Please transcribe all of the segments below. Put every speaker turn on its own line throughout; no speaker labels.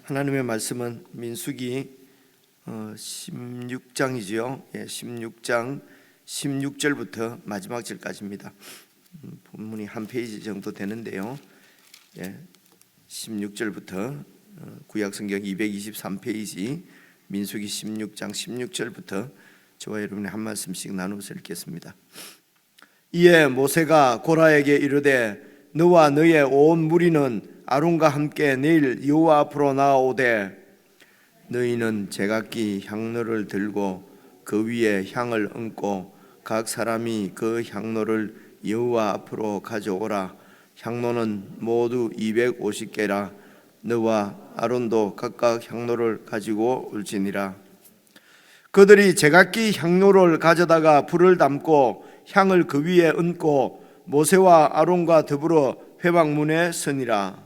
하나님의 말씀은 민수기 16장이지요. 16장 16절부터 마지막 절까지입니다. 본문이 한 페이지 정도 되는데요. 16절부터 구약성경 223페이지 민수기 16장 16절부터 저와 여러분이 한 말씀씩 나누어서 읽겠습니다. 이에 모세가 고라에게 이르되 너와 너의 온 무리는 아론과 함께 내일 여호와 앞으로 나아오되 너희는 제각기 향로를 들고 그 위에 향을 얹고 각 사람이 그 향로를 여호와 앞으로 가져오라. 향로는 모두 250개라. 너와 아론도 각각 향로를 가지고 올지니라. 그들이 제각기 향로를 가져다가 불을 담고 향을 그 위에 얹고 모세와 아론과 더불어 회막문에 서니라.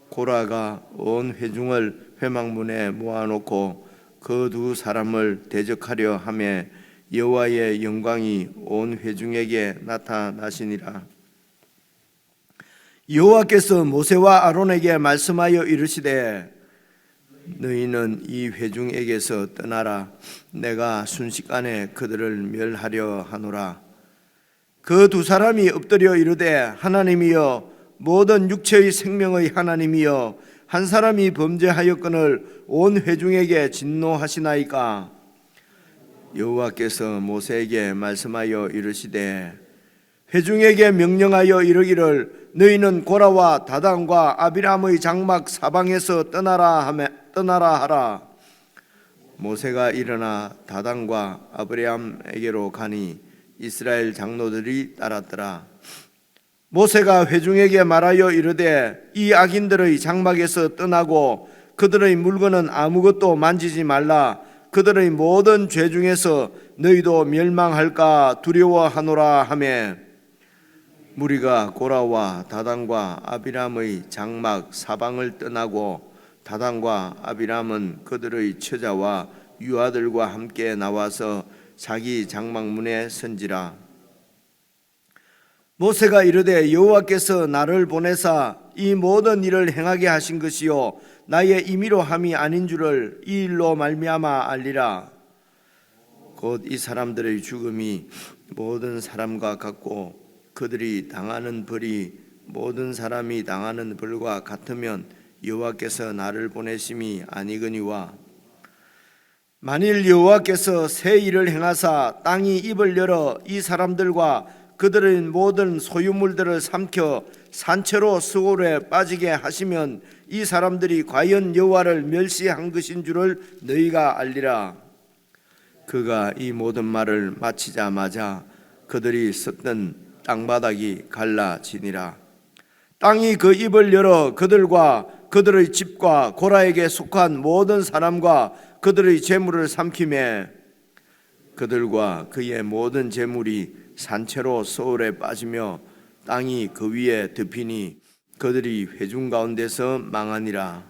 고라가 온 회중을 회막문에 모아놓고 그 두 사람을 대적하려 하매 여호와의 영광이 온 회중에게 나타나시니라. 여호와께서 모세와 아론에게 말씀하여 이르시되 너희는 이 회중에게서 떠나라. 내가 순식간에 그들을 멸하려 하노라. 그 두 사람이 엎드려 이르되 하나님이여 모든 육체의 생명의 하나님이여 한 사람이 범죄하였거늘 온 회중에게 진노하시나이까. 여호와께서 모세에게 말씀하여 이르시되 회중에게 명령하여 이르기를 너희는 고라와 다단과 아비람의 장막 사방에서 떠나라 하라. 모세가 일어나 다단과 아비람에게로 가니 이스라엘 장로들이 따랐더라. 모세가 회중에게 말하여 이르되 이 악인들의 장막에서 떠나고 그들의 물건은 아무것도 만지지 말라. 그들의 모든 죄 중에서 너희도 멸망할까 두려워하노라 하매 무리가 고라와 다단과 아비람의 장막 사방을 떠나고 다단과 아비람은 그들의 처자와 유아들과 함께 나와서 자기 장막문에 선지라. 모세가 이르되 여호와께서 나를 보내사 이 모든 일을 행하게 하신 것이요 나의 임의로 함이 아닌 줄을 이 일로 말미암아 알리라. 곧 이 사람들의 죽음이 모든 사람과 같고 그들이 당하는 벌이 모든 사람이 당하는 벌과 같으면 여호와께서 나를 보내심이 아니거니와 만일 여호와께서 새 일을 행하사 땅이 입을 열어 이 사람들과 그들의 모든 소유물들을 삼켜 산채로 수월에 빠지게 하시면 이 사람들이 과연 여호와를 멸시한 것인 줄을 너희가 알리라. 그가 이 모든 말을 마치자마자 그들이 섰던 땅바닥이 갈라지니라. 땅이 그 입을 열어 그들과 그들의 집과 고라에게 속한 모든 사람과 그들의 재물을 삼키매 그들과 그의 모든 재물이 산채로 소울에 빠지며 땅이 그 위에 덮이니 그들이 회중 가운데서 망하니라.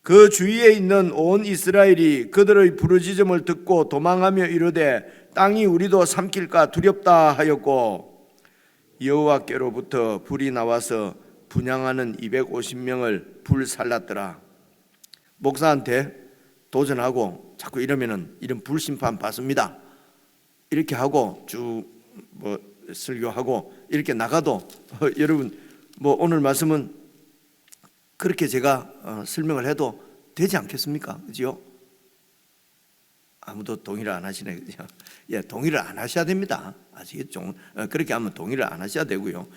그 주위에 있는 온 이스라엘이 그들의 부르짖음을 듣고 도망하며 이르되 땅이 우리도 삼킬까 두렵다 하였고 여호와께로부터 불이 나와서 분향하는 250명을 불살랐더라. 목사한테 도전하고 자꾸 이러면은 이런 불심판 받습니다. 이렇게 하고 쭉 설교하고 이렇게 나가도 여러분 오늘 말씀은 그렇게 제가 설명을 해도 되지 않겠습니까? 그죠? 아무도 동의를 안 하시네. 그죠? 동의를 안 하셔야 됩니다. 아시겠죠? 그렇게 하면 동의를 안 하셔야 되고요.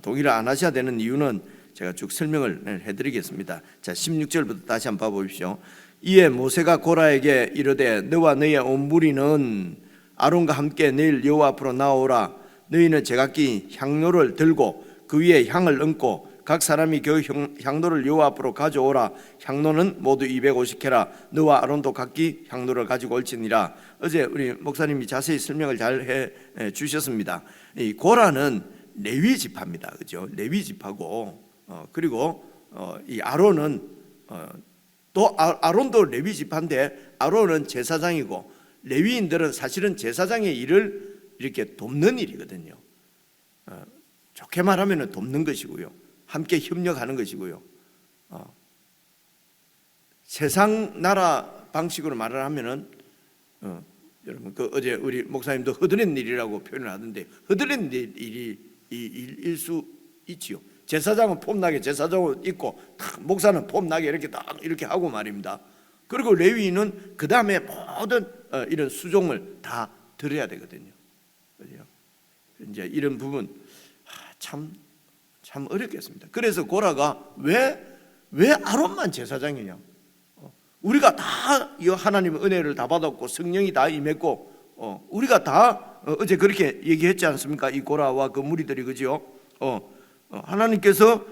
동의를 안 하셔야 되는 이유는 제가 쭉 설명을 해드리겠습니다. 자, 16절부터 다시 한번 봐보십시오. 이에 모세가 고라에게 이르되 너와 너의 온 무리는 아론과 함께 내일 여호와 앞으로 나오라. 너희는 제각기 향로를 들고 그 위에 향을 얹고 각 사람이 그 향로를 여호와 앞으로 가져오라. 향로는 모두 250개라. 너와 아론도 각기 향로를 가지고 올지니라. 어제 우리 목사님이 자세히 설명을 잘 해 주셨습니다. 이 고라는 레위 지파입니다. 그죠? 레위 지파고 그리고 이 아론은 또 아론도 레위 지파인데 아론은 제사장이고 레위인들은 사실은 제사장의 일을 이렇게 돕는 일이거든요. 좋게 말하면 돕는 것이고요. 함께 협력하는 것이고요. 세상 나라 방식으로 말을 하면은 여러분 그 어제 우리 목사님도 허드렛 일이라고 표현을 하던데 허드렛 일이 일 수 있지요. 제사장은 폼나게 제사장을 입고 목사는 폼나게 이렇게 딱 이렇게 하고 말입니다. 그리고 레위인은 그 다음에 모든 이런 수종을 다 들어야 되거든요. 그죠? 이제 이런 부분 참 어렵겠습니다. 그래서 고라가 왜 아론만 제사장이냐? 우리가 다 하나님의 은혜를 다 받았고 성령이 다 임했고 우리가 다 어제 그렇게 얘기했지 않습니까? 이 고라와 그 무리들이 그죠? 하나님께서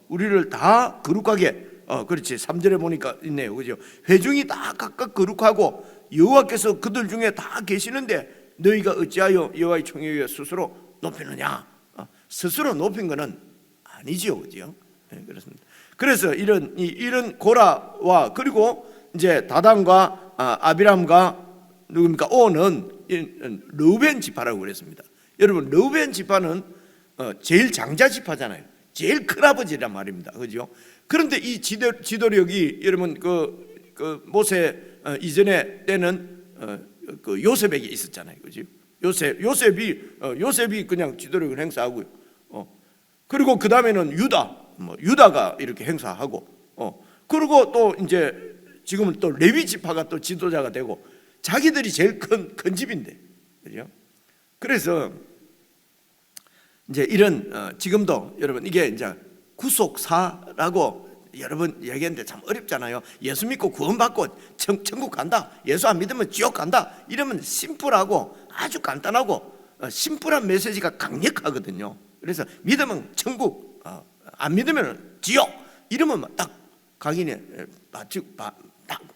우리를 다 거룩하게 그렇지 3절에 보니까 있네요. 그죠? 회중이 다 각각 거룩하고 여호와께서 그들 중에 다 계시는데 너희가 어찌하여 여호와의 총회에 스스로 높이느냐? 스스로 높인 것은 아니지요. 그죠? 네, 그렇습니다. 그래서 이런 고라와 그리고 이제 다단과 아비람과 누굽니까? 온은 르우벤 지파라고 그랬습니다. 여러분 르우벤 지파는 제일 장자 지파잖아요. 제일 큰아버지란 말입니다. 그죠? 그런데 이 지도력이 여러분 그 모세 이전에 때는 그 요셉에게 있었잖아요. 그죠? 요셉이 그냥 지도력을 행사하고요. 그리고 그 다음에는 유다가 이렇게 행사하고, 그리고 또 이제 지금은 또 레위 지파가 또 지도자가 되고, 자기들이 제일 큰 집인데, 그죠? 그래서 이제 이런 지금도 여러분 이게 이제 구속사라고 여러분 얘기했는데 참 어렵잖아요. 예수 믿고 구원받고 천국 간다. 예수 안 믿으면 지옥 간다. 이러면 심플하고 아주 간단하고 심플한 메시지가 강력하거든요. 그래서 믿으면 천국, 안 믿으면 지옥. 이러면 딱 각인에 딱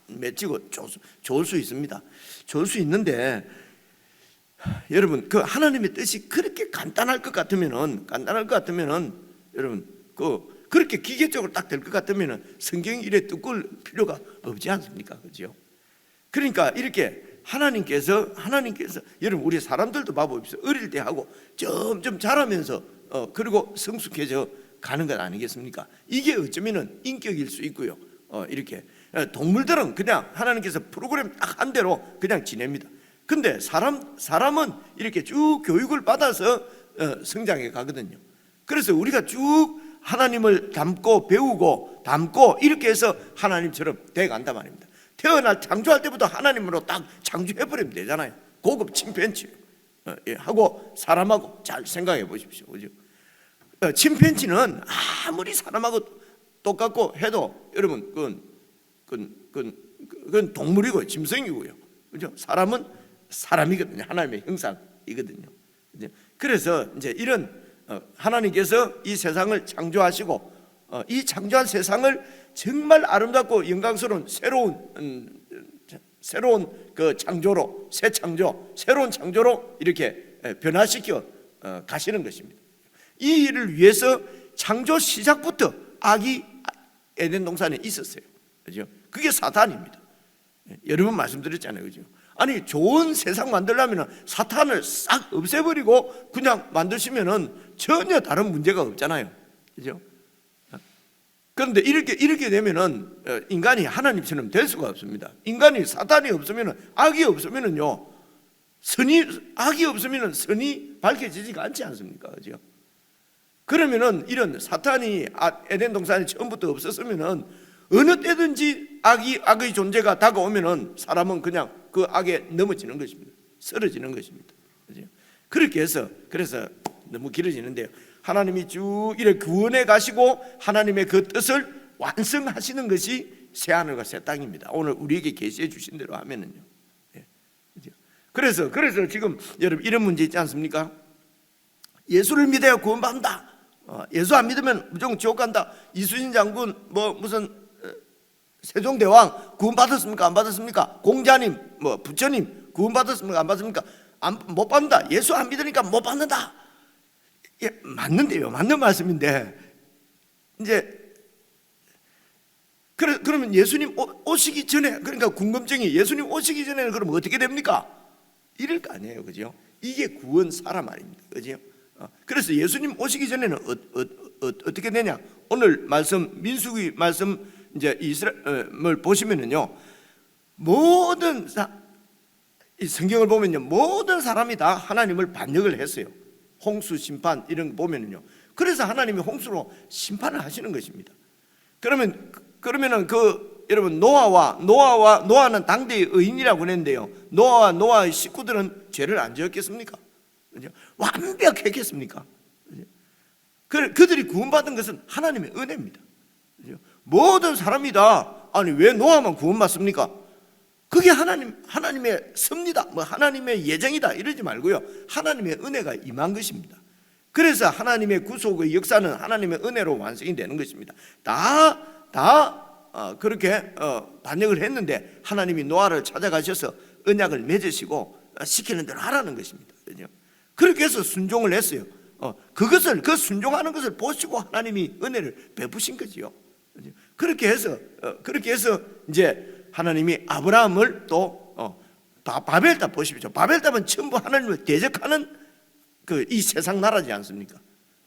맺히고 좋을 수 있습니다. 좋을 수 있는데 여러분 그 하나님의 뜻이 그렇게 간단할 것 같으면은 여러분 그렇게 기계적으로 딱 될 것 같으면은 성경이 이래 두꺼울 필요가 없지 않습니까? 그죠? 그러니까 이렇게 하나님께서 여러분 우리 사람들도 봐보십시오. 어릴 때 하고 점점 자라면서 그리고 성숙해져 가는 것 아니겠습니까? 이게 어쩌면은 인격일 수 있고요. 이렇게 동물들은 그냥 하나님께서 프로그램 딱 한 대로 그냥 지냅니다. 근데 사람은 이렇게 쭉 교육을 받아서 성장해 가거든요. 그래서 우리가 쭉 하나님을 닮고 배우고 닮고 이렇게 해서 하나님처럼 돼 간단 말입니다. 창조할 때부터 하나님으로 딱 창조해버리면 되잖아요. 고급 침팬지 하고 사람하고 잘 생각해 보십시오. 그죠? 침팬지는 아무리 사람하고 똑같고 해도 여러분 그건 동물이고 짐승이고요. 그죠? 사람은 사람이거든요. 하나님의 형상이거든요. 그래서 이제 이런 하나님께서 이 세상을 창조하시고 이 창조한 세상을 정말 아름답고 영광스러운 새로운 그 창조로 새로운 창조로 이렇게 변화시켜 가시는 것입니다. 이 일을 위해서 창조 시작부터 악이 에덴 동산에 있었어요. 그죠? 그게 사탄입니다. 여러 번 말씀드렸잖아요. 그죠? 아니 좋은 세상 만들려면 사탄을 싹 없애버리고 그냥 만드시면은 전혀 다른 문제가 없잖아요. 그죠? 그런데 이렇게 되면은 인간이 하나님처럼 될 수가 없습니다. 인간이 사탄이 없으면은 악이 없으면은요 악이 없으면은 선이 밝혀지지가 않지 않습니까? 그죠? 그러면은 이런 사탄이 에덴 동산에 처음부터 없었으면은 어느 때든지 악의 존재가 다가오면은 사람은 그냥 그 악에 넘어지는 것입니다. 쓰러지는 것입니다. 그죠? 그렇게 해서 그래서 너무 길어지는데요. 하나님이 쭉 이렇게 구원해 가시고 하나님의 그 뜻을 완성하시는 것이 새 하늘과 새 땅입니다. 오늘 우리에게 계시해 주신 대로 하면은요. 그죠? 그래서 지금 여러분 이런 문제 있지 않습니까? 예수를 믿어야 구원받는다. 예수 안 믿으면 무조건 지옥 간다. 이순신 장군 무슨 세종대왕 구원 받았습니까? 안 받았습니까? 공자님 부처님 구원 받았습니까? 안 받았습니까? 못 받는다. 예수 안 믿으니까 못 받는다. 예, 맞는데요. 맞는 말씀인데 이제 그러면 예수님 오시기 전에 그러니까 궁금증이 예수님 오시기 전에는 그럼 어떻게 됩니까? 이럴 거 아니에요. 그죠? 이게 구원사라 말입니다. 그죠? 그래서 예수님 오시기 전에는 어떻게 되냐? 오늘 말씀 민수기 말씀 이제 이스라엘을 보시면은요, 모든 이 성경을 보면요, 모든 사람이 다 하나님을 반역을 했어요. 홍수 심판 이런 거 보면은요, 그래서 하나님이 홍수로 심판을 하시는 것입니다. 그러면은 여러분 노아는 당대의 의인이라고 그랬는데요, 노아와 노아의 식구들은 죄를 안 지었겠습니까? 그죠? 완벽했겠습니까? 그죠? 그들이 구원받은 것은 하나님의 은혜입니다. 그죠? 모든 사람이 다, 아니 왜 노아만 구원받습니까? 그게 하나님의 섭니다, 하나님의 예정이다 이러지 말고요, 하나님의 은혜가 임한 것입니다. 그래서 하나님의 구속의 역사는 하나님의 은혜로 완성이 되는 것입니다. 그렇게 반역을 했는데 하나님이 노아를 찾아가셔서 언약을 맺으시고 시키는 대로 하라는 것입니다. 그죠? 그렇게 해서 순종을 했어요. 그 순종하는 것을 보시고 하나님이 은혜를 베푸신 거지요. 그렇게 해서 이제 하나님이 아브라함을 또 바벨탑 보십시오. 바벨탑은 전부 하나님을 대적하는 이 세상 나라지 않습니까?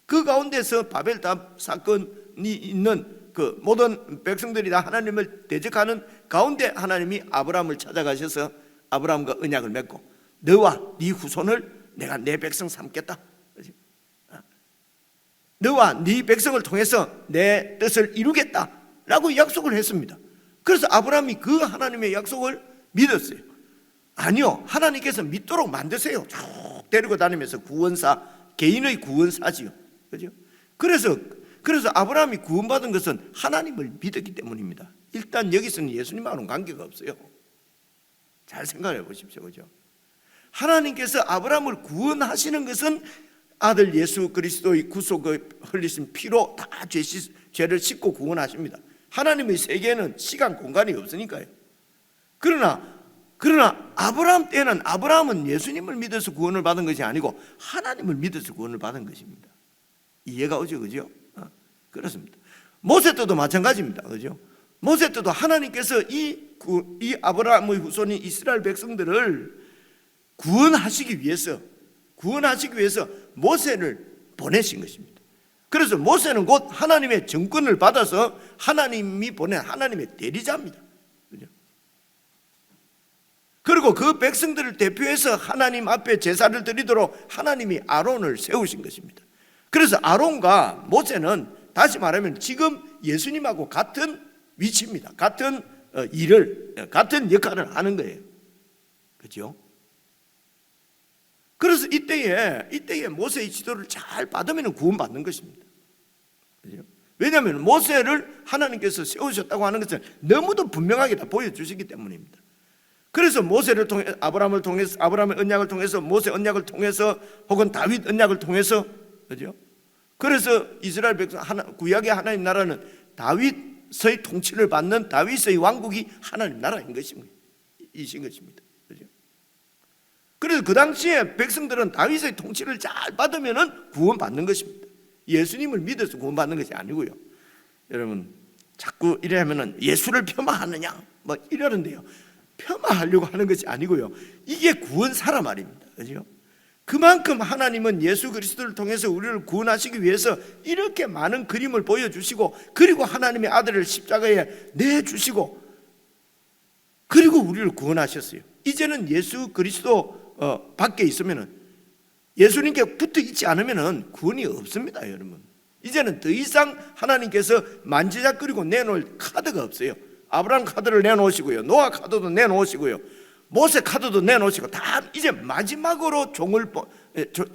그 가운데서 바벨탑 사건이 있는 그 모든 백성들이 다 하나님을 대적하는 가운데 하나님이 아브라함을 찾아가셔서 아브라함과 언약을 맺고, 너와 네 후손을 내가 내 백성 삼겠다, 너와 네 백성을 통해서 내 뜻을 이루겠다라고 약속을 했습니다. 그래서 아브라함이 그 하나님의 약속을 믿었어요. 아니요, 하나님께서 믿도록 만드세요. 쭉 데리고 다니면서 구원사, 개인의 구원사지요. 그죠? 그래서 아브라함이 구원받은 것은 하나님을 믿었기 때문입니다. 일단 여기서는 예수님하고는 관계가 없어요. 잘 생각해 보십시오. 그죠? 하나님께서 아브라함을 구원하시는 것은 아들 예수 그리스도의 구속의 흘리신 피로 다 죄를 씻고 구원하십니다. 하나님의 세계에는 시간 공간이 없으니까요. 그러나 아브라함 때는 아브라함은 예수님을 믿어서 구원을 받은 것이 아니고 하나님을 믿어서 구원을 받은 것입니다. 이해가 오죠, 그죠? 그렇습니다. 모세 때도 마찬가지입니다, 그죠? 모세 때도 하나님께서 이 아브라함의 후손인 이스라엘 백성들을 구원하시기 위해서 모세를 보내신 것입니다. 그래서 모세는 곧 하나님의 정권을 받아서 하나님이 보낸 하나님의 대리자입니다. 그죠? 그리고 그 백성들을 대표해서 하나님 앞에 제사를 드리도록 하나님이 아론을 세우신 것입니다. 그래서 아론과 모세는 다시 말하면 지금 예수님하고 같은 위치입니다. 같은 같은 역할을 하는 거예요. 그렇죠? 그래서 이때에 모세의 지도를 잘 받으면 구원받는 것입니다. 그렇죠? 왜냐하면 모세를 하나님께서 세우셨다고 하는 것을 너무도 분명하게 다 보여주시기 때문입니다. 그래서 모세를 통해 아브라함의 언약을 통해서, 모세 언약을 통해서, 혹은 다윗 언약을 통해서, 그죠? 그래서 이스라엘 백성 구약의 하나님 나라는 다윗의 통치를 받는 다윗의 왕국이 하나님 나라인 것입니다. 그죠? 그래서 그 당시에 백성들은 다윗의 통치를 잘 받으면 구원받는 것입니다. 예수님을 믿어서 구원받는 것이 아니고요. 여러분, 자꾸 이래하면 예수를 폄하하느냐 이러는데요, 폄하하려고 하는 것이 아니고요, 이게 구원사라 말입니다. 그죠? 그만큼 하나님은 예수 그리스도를 통해서 우리를 구원하시기 위해서 이렇게 많은 그림을 보여주시고, 그리고 하나님의 아들을 십자가에 내주시고, 그리고 우리를 구원하셨어요. 이제는 예수 그리스도 밖에 있으면, 예수님께 붙어 있지 않으면 구원이 없습니다. 여러분, 이제는 더 이상 하나님께서 만지작거리고 내놓을 카드가 없어요. 아브라함 카드를 내놓으시고요, 노아 카드도 내놓으시고요, 모세 카드도 내놓으시고, 다 이제 마지막으로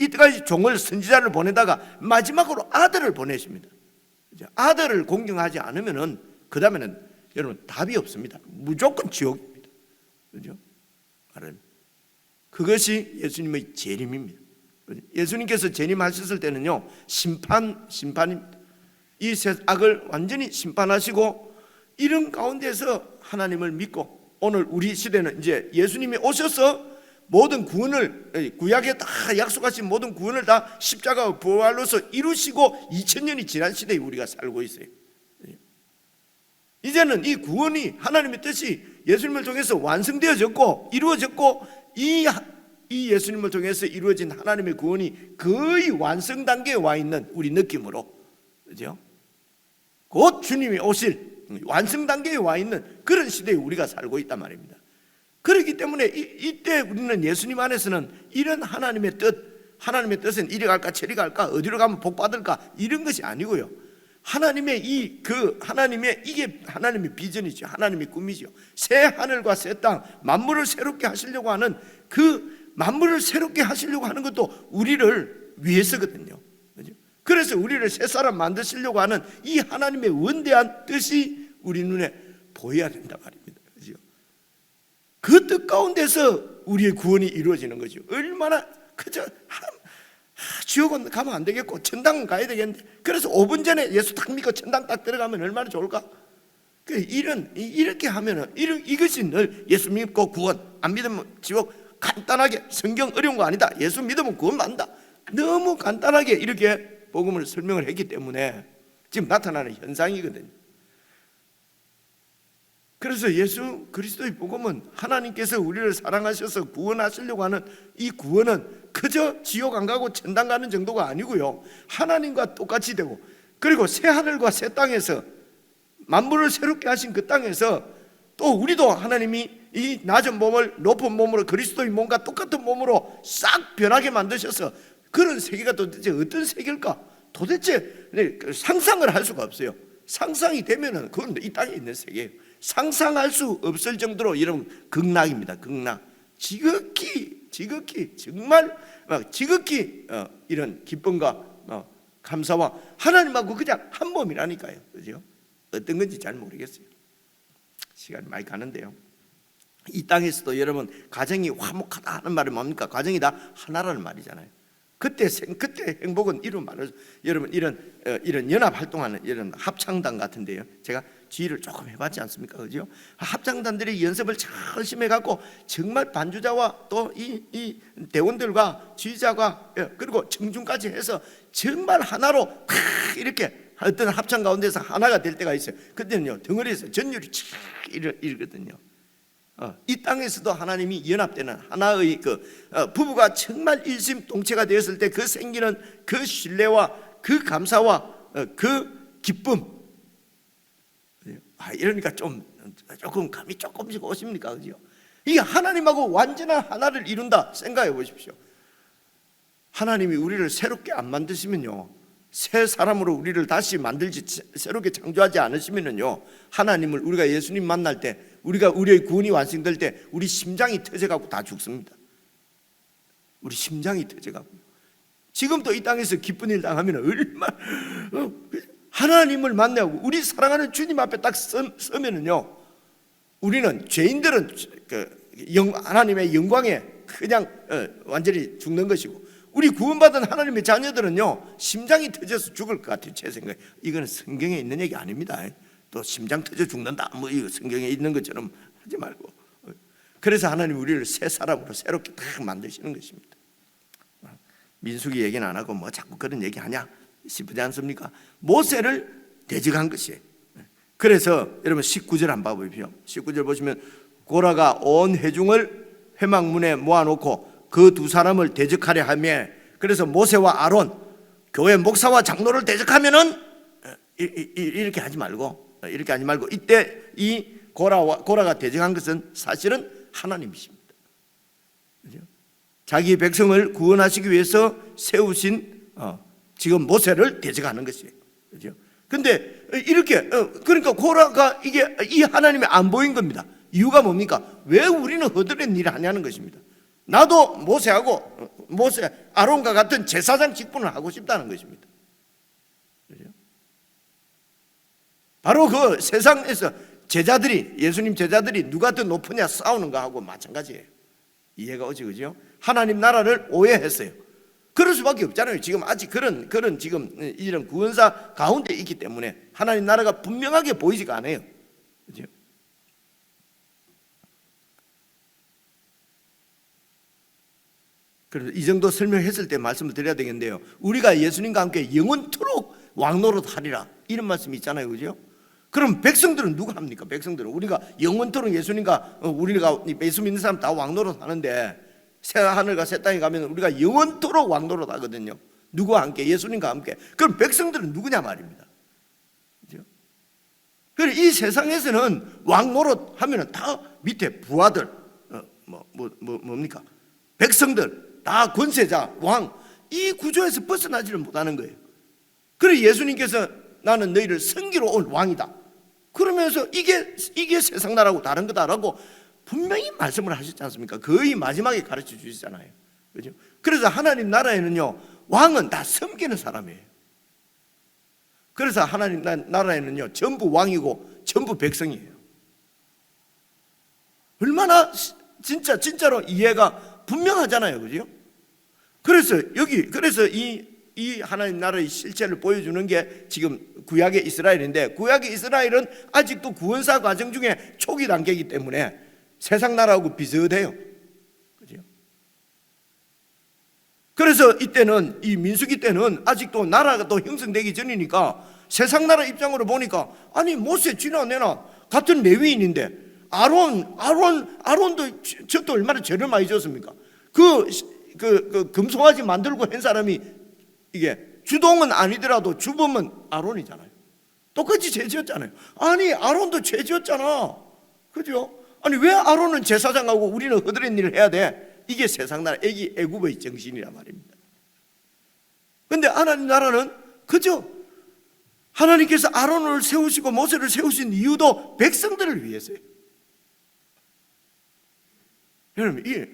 이때까지 종을, 선지자를 보내다가 마지막으로 아들을 보내십니다. 아들을 공경하지 않으면 그 다음에는 여러분 답이 없습니다. 무조건 지옥입니다. 그죠? 그것이 예수님의 재림입니다. 예수님께서 재림하셨을 때는요, 심판입니다. 이 악을 완전히 심판하시고, 이런 가운데서 하나님을 믿고, 오늘 우리 시대는 이제 예수님이 오셔서 모든 구원을, 구약에 다 약속하신 모든 구원을 다 십자가와 부활로서 이루시고 2000년이 지난 시대에 우리가 살고 있어요. 이제는 이 구원이, 하나님의 뜻이 예수님을 통해서 완성되어졌고 이루어졌고, 이 예수님을 통해서 이루어진 하나님의 구원이 거의 완성 단계에 와 있는 우리 느낌으로, 그죠? 곧 주님이 오실 완성 단계에 와 있는 그런 시대에 우리가 살고 있단 말입니다. 그렇기 때문에 이때 우리는 예수님 안에서는 이런 하나님의 뜻은 이리 갈까 저리 갈까 어디로 가면 복 받을까 이런 것이 아니고요. 하나님의 이게 하나님의 비전이죠. 하나님의 꿈이죠. 새 하늘과 새 땅, 만물을 새롭게 하시려고 하는 그 만물을 새롭게 하시려고 하는 것도 우리를 위해서거든요. 그래서 우리를 새 사람 만드시려고 하는 이 하나님의 원대한 뜻이 우리 눈에 보여야 된다 말입니다. 그 뜻 가운데서 우리의 구원이 이루어지는 거죠. 얼마나 그저 지옥은 가면 안 되겠고 천당은 가야 되겠는데, 그래서 5분 전에 예수 딱 믿고 천당 딱 들어가면 얼마나 좋을까? 이렇게 하면은 이것이 늘 예수 믿고 구원, 안 믿으면 지옥, 간단하게 성경 어려운 거 아니다. 예수 믿으면 구원 받는다. 너무 간단하게 이렇게 복음을 설명을 했기 때문에 지금 나타나는 현상이거든요. 그래서 예수 그리스도의 복음은 하나님께서 우리를 사랑하셔서 구원하시려고 하는 이 구원은 그저 지옥 안 가고 천당 가는 정도가 아니고요, 하나님과 똑같이 되고, 그리고 새 하늘과 새 땅에서 만물을 새롭게 하신 그 땅에서 또 우리도 하나님이 이 낮은 몸을 높은 몸으로 그리스도의 몸과 똑같은 몸으로 싹 변하게 만드셔서 그런 세계가 도대체 어떤 세계일까? 도대체 상상을 할 수가 없어요. 상상이 되면은 그건 이 땅에 있는 세계예요. 상상할 수 없을 정도로 이런 극락입니다. 극락. 지극히 정말 지극히 이런 기쁨과 감사와 하나님하고 그냥 한 몸이라니까요. 그죠? 어떤 건지 잘 모르겠어요. 시간이 많이 가는데요. 이 땅에서도 여러분 가정이 화목하다 하는 말이 뭡니까? 가정이 다 하나라는 말이잖아요. 그때 행복은 이런 말을, 여러분 이런 연합 활동하는 이런 합창단 같은데요. 제가 지휘를 조금 해봤지 않습니까? 그죠? 합창단들이 연습을 잘 열심히 해갖고 정말 반주자와 또 이 대원들과 지휘자가 그리고 청중까지 해서 정말 하나로 이렇게 어떤 합창 가운데서 하나가 될 때가 있어요. 그때는요 덩어리에서 전율이 촥 이러거든요. 이 땅에서도 하나님이 연합되는 하나의 부부가 정말 일심동체가 되었을 때 그 생기는 그 신뢰와 그 감사와 그 기쁨, 이러니까 조금 감이 조금씩 오십니까? 그죠? 이게 하나님하고 완전한 하나를 이룬다 생각해 보십시오. 하나님이 우리를 새롭게 안 만드시면요, 새 사람으로 우리를 다시 만들지 새롭게 창조하지 않으시면요, 하나님을 우리가 예수님 만날 때 우리의 구원이 완성될 때 우리 심장이 터져가고 다 죽습니다. 우리 심장이 터져가고. 지금도 이 땅에서 기쁜 일 당하면 얼마나 하나님을 만나고 우리 사랑하는 주님 앞에 딱 서면은요, 우리는 죄인들은 하나님의 영광에 그냥 완전히 죽는 것이고, 우리 구원받은 하나님의 자녀들은요 심장이 터져서 죽을 것 같아요. 제 생각에 이거는 성경에 있는 얘기 아닙니다. 또 심장 터져 죽는다 뭐 이거 성경에 있는 것처럼 하지 말고. 그래서 하나님 우리를 새 사람으로 새롭게 딱 만드시는 것입니다. 민수기 얘기는 안 하고 뭐 자꾸 그런 얘기 하냐 싶지 않습니까? 모세를 대적한 것이에요. 그래서 여러분 19절 한번 봐보십시오. 19절 보시면 고라가 온 회중을 회막문에 모아놓고 그 두 사람을 대적하려 하며, 그래서 모세와 아론 교회 목사와 장로를 대적하면은 이렇게 하지 말고 이때 이 고라가 대적한 것은 사실은 하나님이십니다. 그죠? 자기 백성을 구원하시기 위해서 세우신 지금 모세를 대적하는 것이에요. 그죠? 근데 이렇게 그러니까 고라가 이 하나님이 안 보인 겁니다. 이유가 뭡니까? 왜 우리는 허드렛 일을 하냐는 것입니다. 나도 모세 아론과 같은 제사장 직분을 하고 싶다는 것입니다. 그죠? 바로 그 세상에서 예수님 제자들이 누가 더 높으냐 싸우는 거하고 마찬가지예요. 이해가 오지, 그죠? 하나님 나라를 오해했어요. 그럴 수밖에 없잖아요. 지금 아직 그런 지금 이런 구원사 가운데 있기 때문에 하나님 나라가 분명하게 보이지가 않아요. 그죠? 그래서 이 정도 설명했을 때 말씀을 드려야 되겠는데요, 우리가 예수님과 함께 영원토록 왕노릇 하리라 이런 말씀이 있잖아요. 그죠? 그럼 백성들은 누가 합니까? 백성들은 우리가 영원토록 우리가 예수 믿는 사람 다 왕노릇 하는데, 새 하늘과 새 땅에 가면 우리가 영원토록 왕노릇 하거든요. 누구와 함께? 예수님과 함께. 그럼 백성들은 누구냐 말입니다. 그죠? 그래서 이 세상에서는 왕 노릇 하면은 다 밑에 부하들, 뭡니까? 백성들, 다 권세자, 왕, 이 구조에서 벗어나지를 못하는 거예요. 그래서 예수님께서 나는 너희를 섬기러 올 왕이다. 그러면서 이게 세상 나라고 다른 거다라고 분명히 말씀을 하셨지 않습니까? 거의 마지막에 가르쳐 주시잖아요. 그죠? 그래서 하나님 나라에는요, 왕은 다 섬기는 사람이에요. 그래서 하나님 나라에는요, 전부 왕이고 전부 백성이에요. 얼마나 진짜로 이해가 분명하잖아요. 그죠? 그래서 이 하나님 나라의 실체를 보여주는 게 지금 구약의 이스라엘인데, 구약의 이스라엘은 아직도 구원사 과정 중에 초기 단계이기 때문에 세상 나라하고 비슷해요. 그죠? 그래서 이때는, 이 민수기 때는 아직도 나라가 또 형성되기 전이니까 세상 나라 입장으로 보니까, 아니 모세 지나 내나 같은 레위인인데 아론도 저도 얼마나 죄를 많이 졌습니까? 그 금송아지 만들고 한 사람이 이게 주동은 아니더라도 주범은 아론이잖아요. 똑같이 죄 지었잖아요. 아니 아론도 죄 지었잖아. 그죠? 아니 왜 아론은 제사장하고 우리는 허드렛 일을 해야 돼? 이게 세상 나라 애굽의 정신이란 말입니다. 그런데 하나님 나라는 그죠? 하나님께서 아론을 세우시고 모세를 세우신 이유도 백성들을 위해서예요. 여러분, 이게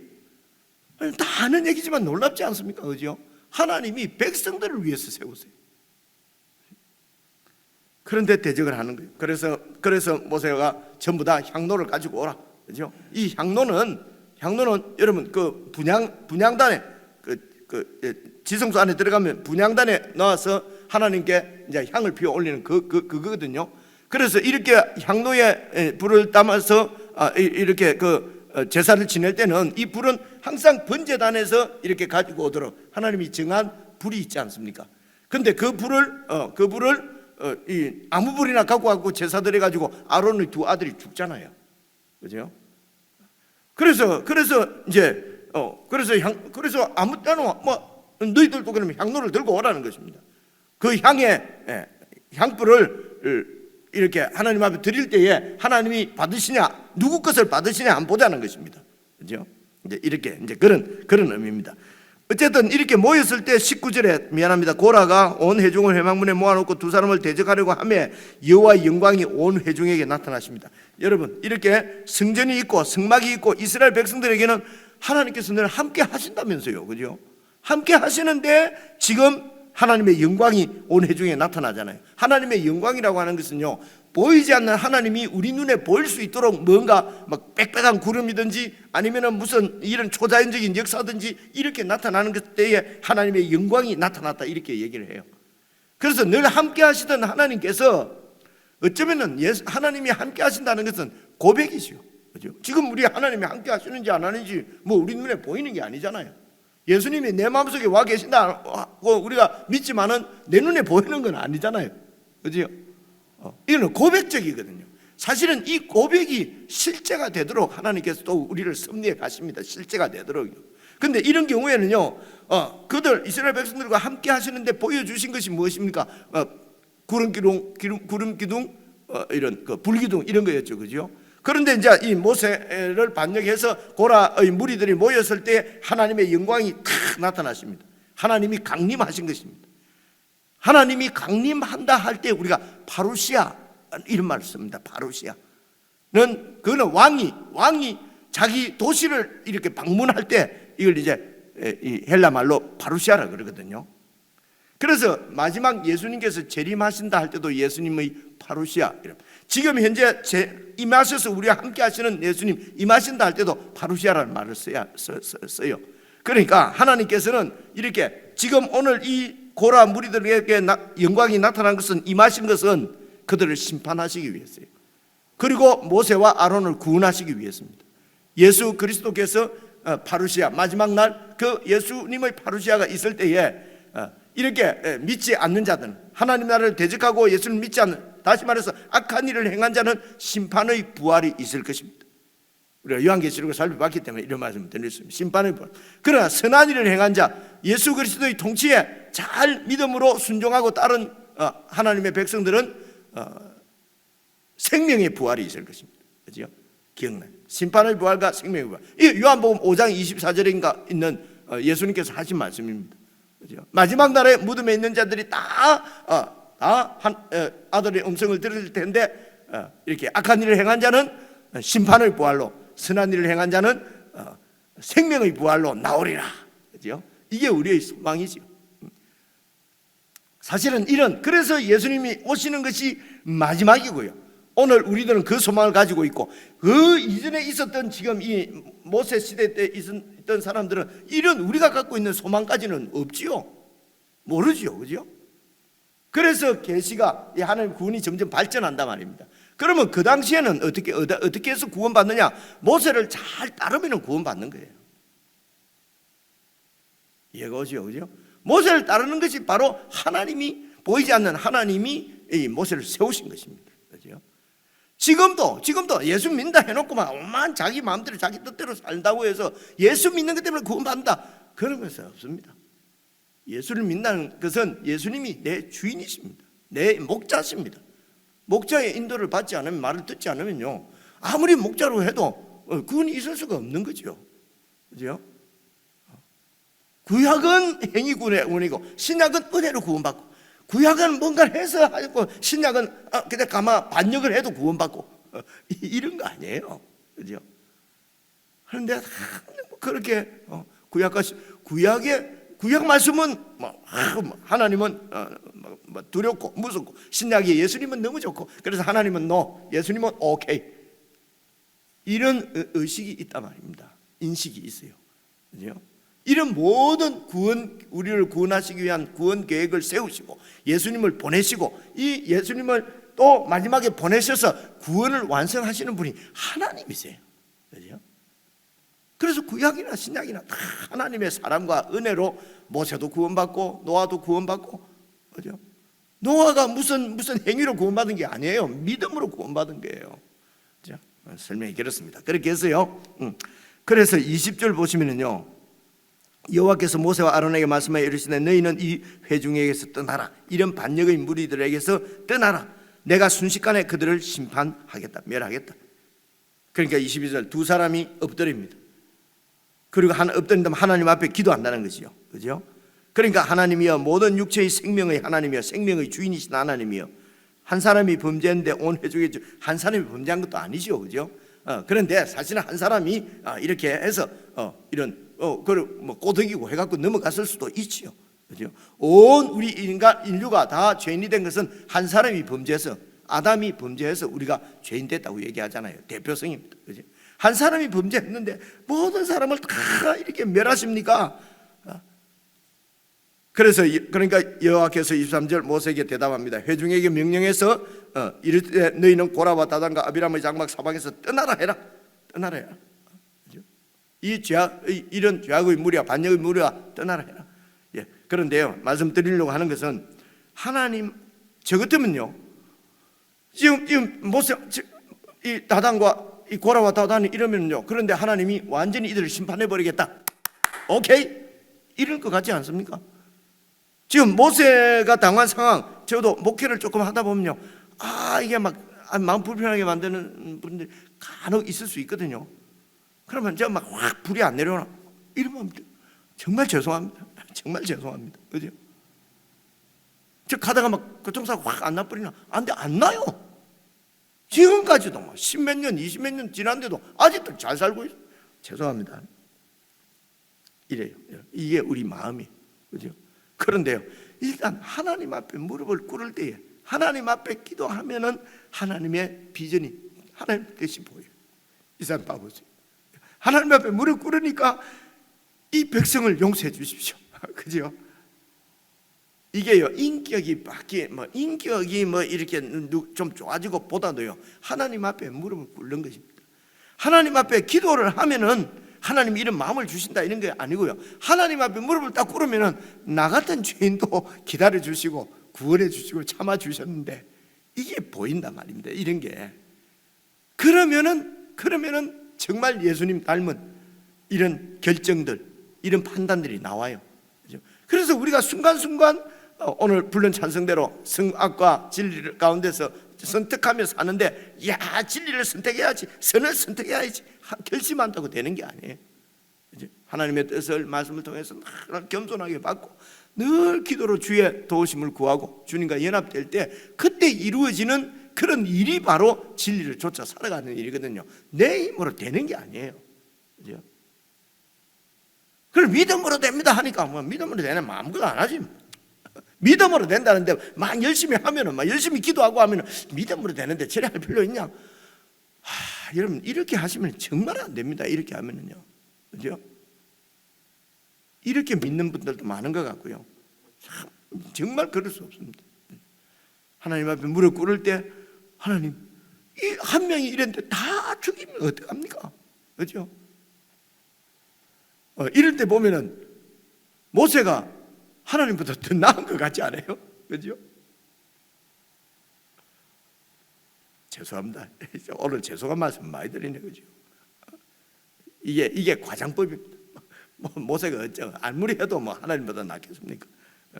다 아는 얘기지만 놀랍지 않습니까? 그죠? 하나님이 백성들을 위해서 세우세요. 그런데 대적을 하는 거예요. 그래서 모세가 전부 다 향로를 가지고 오라. 그죠? 이 향로는 여러분 그 분향단에 지성소 안에 들어가면 분향단에 넣어서 하나님께 이제 향을 피워 올리는 그거거든요. 그래서 이렇게 향로에 불을 담아서 이렇게 제사를 지낼 때는 이 불은 항상 번제단에서 이렇게 가지고 오도록 하나님이 정한 불이 있지 않습니까? 근데 그 불을 아무 불이나 갖고 가고 제사 드려 가지고 아론의 두 아들이 죽잖아요. 그죠? 그래서 아무 때나 너희들도 그러면 향로를 들고 오라는 것입니다. 그 향불을 이렇게 하나님 앞에 드릴 때에 하나님이 받으시냐, 누구 것을 받으시냐 안 보자는 것입니다. 그죠? 이제 그런 의미입니다. 어쨌든 이렇게 모였을 때 19절에 미안합니다. 고라가 온 회중을 회막문에 모아놓고 두 사람을 대적하려고 하며 여호와의 영광이 온 회중에게 나타나십니다. 여러분, 이렇게 성전이 있고 성막이 있고 이스라엘 백성들에게는 하나님께서 늘 함께 하신다면서요. 그죠? 함께 하시는데 지금 하나님의 영광이 온 회중에 나타나잖아요. 하나님의 영광이라고 하는 것은요, 보이지 않는 하나님이 우리 눈에 보일 수 있도록 뭔가 막 빽빽한 구름이든지 아니면은 무슨 이런 초자연적인 역사든지 이렇게 나타나는 것 때에 하나님의 영광이 나타났다 이렇게 얘기를 해요. 그래서 늘 함께 하시던 하나님께서 어쩌면은 하나님이 함께 하신다는 것은 고백이죠. 그죠? 지금 우리 하나님이 함께 하시는지 안 하는지 뭐 우리 눈에 보이는 게 아니잖아요. 예수님이 내 마음속에 와 계신다고 우리가 믿지만은 내 눈에 보이는 건 아니잖아요. 그죠? 이거는 고백적이거든요. 사실은 이 고백이 실제가 되도록 하나님께서 또 우리를 섭리해 가십니다. 실제가 되도록요. 근데 이런 경우에는요, 그들 이스라엘 백성들과 함께 하시는데 보여주신 것이 무엇입니까? 구름 기둥, 이런 불기둥 이런 거였죠, 그죠? 그런데 이제 이 모세를 반역해서 고라의 무리들이 모였을 때 하나님의 영광이 탁 나타나십니다. 하나님이 강림하신 것입니다. 하나님이 강림한다 할 때 우리가 파루시아 이런 말을 씁니다. 파루시아는 그거는 왕이 자기 도시를 이렇게 방문할 때 이걸 이제 이 헬라 말로 파루시아라 그러거든요. 그래서 마지막 예수님께서 재림하신다 할 때도 예수님의 파루시아, 지금 현재 임하셔서 우리와 함께 하시는 예수님 임하신다 할 때도 파루시아라는 말을 써요. 그러니까 하나님께서는 이렇게 지금 오늘 이 고라 무리들에게 영광이 나타난 것은, 임하신 것은 그들을 심판하시기 위해서요. 그리고 모세와 아론을 구원하시기 위해서입니다. 예수 그리스도께서 파루시아, 마지막 날 그 예수님의 파루시아가 있을 때에 이렇게 믿지 않는 자들은, 하나님 나라를 대적하고 예수를 믿지 않는, 다시 말해서 악한 일을 행한 자는 심판의 부활이 있을 것입니다. 우리가 요한계시록을 살펴봤기 때문에 이런 말씀을 드릴 수 있습니다. 심판의 부활. 그러나 선한 일을 행한 자, 예수 그리스도의 통치에 잘 믿음으로 순종하고 따른 하나님의 백성들은 생명의 부활이 있을 것입니다. 그죠? 기억나요? 심판의 부활과 생명의 부활. 이 요한복음 5장 24절인가 있는 예수님께서 하신 말씀입니다. 그죠? 마지막 날에 무덤에 있는 자들이 다 아들의 음성을 들을 텐데 이렇게 악한 일을 행한 자는 심판의 부활로, 선한 일을 행한 자는 생명의 부활로 나오리라. 그죠? 이게 우리의 소망이죠. 사실은 그래서 예수님이 오시는 것이 마지막이고요. 오늘 우리들은 그 소망을 가지고 있고, 그 이전에 있었던 지금 이 모세 시대 때 있었던 사람들은 이런 우리가 갖고 있는 소망까지는 없지요. 모르지요. 그죠? 그래서 계시가 하나님 구원이 점점 발전한단 말입니다. 그러면 그 당시에는 어떻게 해서 구원받느냐? 모세를 잘 따르면 구원받는 거예요. 이해가 오죠? 그죠? 모세를 따르는 것이 바로 하나님이, 보이지 않는 하나님이 이 모세를 세우신 것입니다. 그죠? 지금도 예수 믿는다 해놓고만 오만 자기 마음대로 자기 뜻대로 살다고 해서 예수 믿는 것 때문에 구원받는다, 그런 것은 없습니다. 예수를 믿는다는 것은 예수님이 내 주인이십니다. 내 목자십니다. 목자의 인도를 받지 않으면, 말을 듣지 않으면요, 아무리 목자로 해도 구원이 있을 수가 없는 거죠. 그죠? 구약은 행위 구원이고 신약은 은혜로 구원받고, 구약은 뭔가를 해서 하고 신약은 그냥 가만 반역을 해도 구원받고 이런 거 아니에요. 그죠? 그런데 그렇게 구약 말씀은 하나님은 두렵고 무섭고, 신약의 예수님은 너무 좋고, 그래서 하나님은 no, 예수님은 오케이, 이런 의식이 있단 말입니다. 인식이 있어요. 그죠? 이런 모든 우리를 구원하시기 위한 구원 계획을 세우시고 예수님을 보내시고, 이 예수님을 또 마지막에 보내셔서 구원을 완성하시는 분이 하나님이세요. 그죠? 그래서 구약이나 신약이나 다 하나님의 사랑과 은혜로, 모세도 구원받고 노아도 구원받고, 그죠? 노아가 무슨 행위로 구원받은 게 아니에요. 믿음으로 구원받은 거예요. 그죠? 설명이 그렇습니다. 그렇게 해서요. 그래서 20절 보시면은요, 여호와께서 모세와 아론에게 말씀하여 이르시되 너희는 이 회중에게서 떠나라. 이런 반역의 무리들에게서 떠나라. 내가 순식간에 그들을 심판하겠다, 멸하겠다. 그러니까 22절, 두 사람이 엎드립니다. 그리고 엎드린다면 하나님 앞에 기도한다는 것이요. 그죠? 그러니까 하나님이여, 모든 육체의 생명의 하나님이여, 생명의 주인이신 하나님이여, 한 사람이 범죄했는데 온 회중에 한 사람이 범죄한 것도 아니죠. 그죠? 그런데 사실은 한 사람이 이렇게 해서 이런 그걸 꼬드기고 해갖고 넘어갔을 수도 있지요. 그죠? 온 우리 인류가 다 죄인이 된 것은 한 사람이 범죄해서, 아담이 범죄해서 우리가 죄인 됐다고 얘기하잖아요. 대표성입니다. 그죠? 한 사람이 범죄했는데 모든 사람을 다 이렇게 멸하십니까? 그러니까 여호와께서 23절 모세에게 대답합니다. 회중에게 명령해서 이르되 너희는 고라와 다단과 아비람의 장막 사방에서 떠나라 해라. 떠나라 해라. 이런 죄악의 무리와 반역의 무리와 떠나라 해라. 예. 그런데요, 말씀드리려고 하는 것은, 하나님, 저 같으면요, 지금 모세, 이 다단과 이 고라와 다단이 이러면요, 그런데 하나님이 완전히 이들을 심판해 버리겠다, 오케이, 이럴 것 같지 않습니까? 지금 모세가 당한 상황, 저도 목회를 조금 하다 보면요, 이게 막 마음 불편하게 만드는 분들이 간혹 있을 수 있거든요. 그러면 제가 막 확 불이 안 내려오나, 이러면 정말 죄송합니다. 정말 죄송합니다. 그죠? 저 가다가 막 교통사고 확 안 나버리나? 근데 안 나요. 지금까지도 막 10몇 년, 20몇 년 지났는데도 아직도 잘 살고 있어요. 죄송합니다. 이래요. 이게 우리 마음이에요. 그죠? 그런데요, 일단 하나님 앞에 무릎을 꿇을 때에, 하나님 앞에 기도하면은 하나님의 비전이, 하나님 뜻이 보여요. 이 사람 봐보세요. 하나님 앞에 무릎 꿇으니까 이 백성을 용서해 주십시오. 그죠? 이게요, 인격이 이렇게 좀 좋아지고 보다도요, 하나님 앞에 무릎을 꿇는 것입니다. 하나님 앞에 기도를 하면은 하나님 이런 마음을 주신다, 이런 게 아니고요, 하나님 앞에 무릎을 딱 꿇으면은 나 같은 죄인도 기다려 주시고 구원해 주시고 참아 주셨는데, 이게 보인단 말입니다. 이런 게. 그러면은 정말 예수님 닮은 이런 결정들, 이런 판단들이 나와요. 그래서 우리가 순간순간 오늘 부른 찬성대로 성악과 진리 가운데서 선택하며 사는데 야 진리를 선택해야지, 선을 선택해야지 결심한다고 되는 게 아니에요. 하나님의 뜻을 말씀을 통해서 겸손하게 받고 늘 기도로 주의 도우심을 구하고 주님과 연합될 때 그때 이루어지는 그런 일이 바로 진리를 쫓아 살아가는 일이거든요. 내 힘으로 되는 게 아니에요. 그죠? 그럼 믿음으로 됩니다 하니까 뭐 믿음으로 되는 마음껏 안 하지. 믿음으로 된다는데 막 열심히 하면은, 막 열심히 기도하고 하면은 믿음으로 되는데 저래 할 필요 있냐? 여러분 이렇게 하시면 정말 안 됩니다. 이렇게 하면은요, 그죠? 이렇게 믿는 분들도 많은 것 같고요. 정말 그럴 수 없습니다. 하나님 앞에 무릎 꿇을 때 하나님, 이 한 명이 이랬는데 다 죽이면 어떡합니까? 그죠? 이럴 때 보면은 모세가 하나님보다 더 나은 것 같지 않아요? 그죠? 죄송합니다. 오늘 죄송한 말씀 많이 드리네, 그죠? 이게 과장법입니다. 모세가 어쩌 아무리 해도 뭐 하나님보다 낫겠습니까?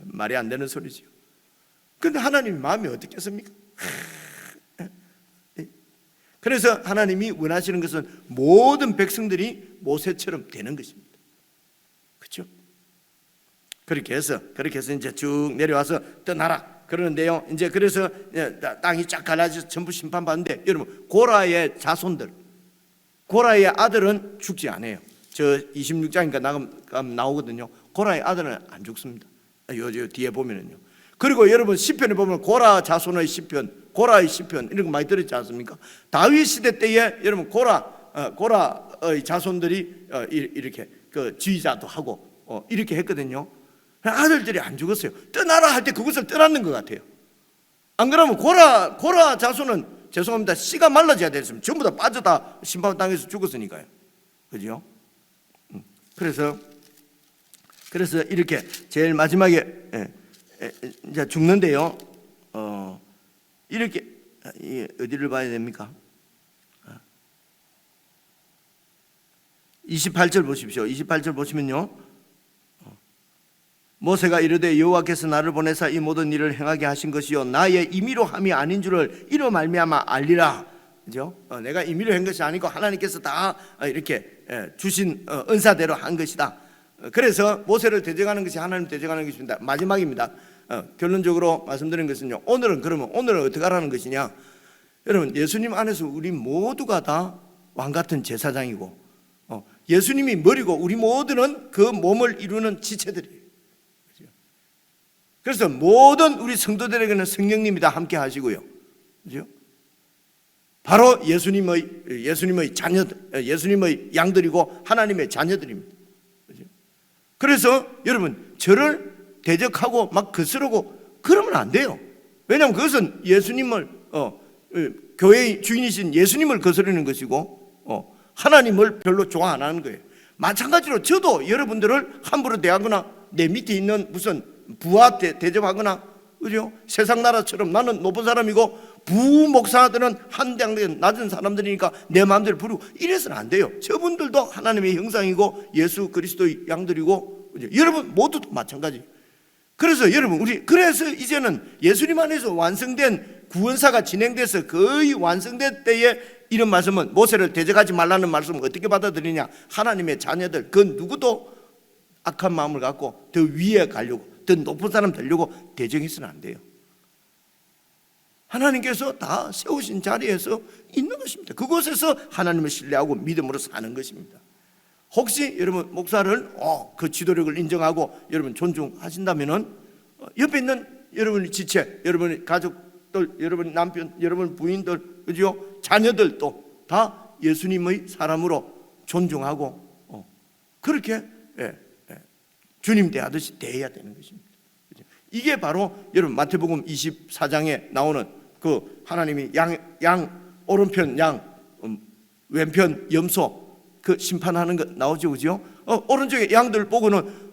말이 안 되는 소리죠. 근데 하나님 마음이 어떻겠습니까? 그래서 하나님이 원하시는 것은 모든 백성들이 모세처럼 되는 것입니다. 그렇죠? 그렇게 해서 이제 쭉 내려와서 떠나라 그러는데요. 이제 그래서 땅이 쫙 갈라져서 전부 심판받는데, 여러분 고라의 자손들, 고라의 아들은 죽지 않아요. 저 26장인가 나오거든요. 고라의 아들은 안 죽습니다. 요 뒤에 보면은요. 그리고 여러분 시편에 보면 고라 자손의 시편, 고라의 시편 이런 거 많이 들었지 않습니까? 다윗 시대 때에 여러분 고라의 자손들이 이렇게 그 지휘자도 하고 이렇게 했거든요. 아들들이 안 죽었어요. 떠나라 할 때 그것을 떠났는 것 같아요. 안 그러면 고라 자손은 죄송합니다, 씨가 말라져야 됐으면 전부 다 빠져다 심판당해서 죽었으니까요. 그죠? 그래서 이렇게 제일 마지막에 이제 죽는데요. 이렇게 어디를 봐야 됩니까? 28절 보십시오. 28절 보시면요, 모세가 이르되 여호와께서 나를 보내사 이 모든 일을 행하게 하신 것이요 나의 임의로 함이 아닌 줄을 이로 말미암아 알리라. 그죠? 내가 임의로 한 것이 아니고 하나님께서 다 이렇게 주신 은사대로 한 것이다. 그래서 모세를 대적하는 것이 하나님 대적하는 것입니다. 마지막입니다. 결론적으로 말씀드린 것은요, 오늘은 어떻게 하라는 것이냐? 여러분 예수님 안에서 우리 모두가 다 왕같은 제사장이고 예수님이 머리고 우리 모두는 그 몸을 이루는 지체들이에요. 그래서 모든 우리 성도들에게는 성령님이 다 함께 하시고요, 그죠? 바로 예수님의 자녀들, 예수님의 양들이고 하나님의 자녀들입니다. 그죠? 그래서 여러분 저를 대적하고 막 거스르고 그러면 안 돼요. 왜냐하면 그것은 예수님을 교회의 주인이신 예수님을 거스르는 것이고 하나님을 별로 좋아 안 하는 거예요. 마찬가지로 저도 여러분들을 함부로 대하거나 내 밑에 있는 무슨 부하 대접하거나, 그죠? 세상 나라처럼 나는 높은 사람이고 부목사들은 한량 낮은 사람들이니까 내 마음대로 부르고 이래서는 안 돼요. 저분들도 하나님의 형상이고 예수 그리스도의 양들이고, 그죠? 여러분 모두도 마찬가지. 그래서 여러분 그래서 이제는 예수님 안에서 완성된 구원사가 진행돼서 거의 완성될 때에 이런 말씀은, 모세를 대적하지 말라는 말씀을 어떻게 받아들이냐? 하나님의 자녀들 그 누구도 악한 마음을 갖고 더 위에 가려고, 더 높은 사람 되려고 대적해서는 안 돼요. 하나님께서 다 세우신 자리에서 있는 것입니다. 그곳에서 하나님을 신뢰하고 믿음으로 사는 것입니다. 혹시 여러분 목사를 그 지도력을 인정하고 여러분 존중하신다면은 옆에 있는 여러분의 지체, 여러분의 가족들, 여러분 남편, 여러분 부인들, 그죠? 자녀들도 다 예수님의 사람으로 존중하고 그렇게 주님 대하듯이 대해야 되는 것입니다. 이게 바로 여러분 마태복음 24장에 나오는 그 하나님이 양 오른편 양 왼편 염소 그 심판하는 거 나오죠, 그죠? 오른쪽에 양들 보고는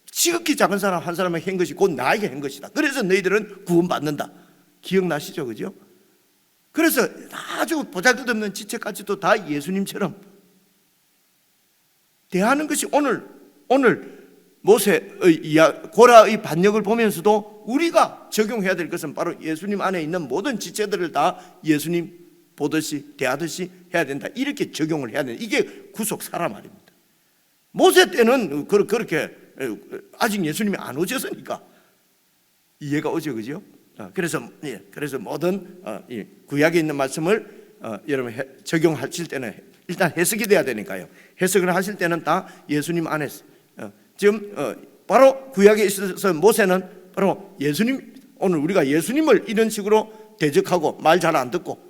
지극히 작은 사람 한 사람을 한 것이 곧 나에게 한 것이다. 그래서 너희들은 구원받는다. 기억나시죠, 그죠? 그래서 아주 보잘것없는 지체까지도 다 예수님처럼 대하는 것이 오늘 고라의 반역을 보면서도 우리가 적용해야 될 것은 바로 예수님 안에 있는 모든 지체들을 다 예수님 보듯이 대하듯이 해야 된다. 이렇게 적용을 해야 된다. 이게 구속사라 말입니다. 모세 때는 그렇게 아직 예수님이 안 오셨으니까 이해가 오죠, 그죠? 그래서 모든 구약에 있는 말씀을 여러분 적용하실 때는 일단 해석이 돼야 되니까요. 해석을 하실 때는 다 예수님 안에서 지금 바로 구약에 있어서 모세는 바로 예수님, 오늘 우리가 예수님을 이런 식으로 대적하고 말 잘 안 듣고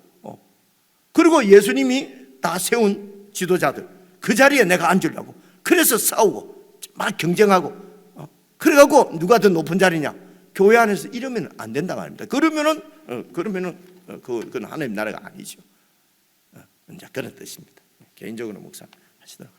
그리고 예수님이 다 세운 지도자들 그 자리에 내가 앉으려고 그래서 싸우고 막 경쟁하고 그래갖고 누가 더 높은 자리냐 교회 안에서 이러면 안 된다 말입니다. 그러면은 그건 하나님 나라가 아니죠. 이제 그런 뜻입니다. 개인적으로 묵상하시도록.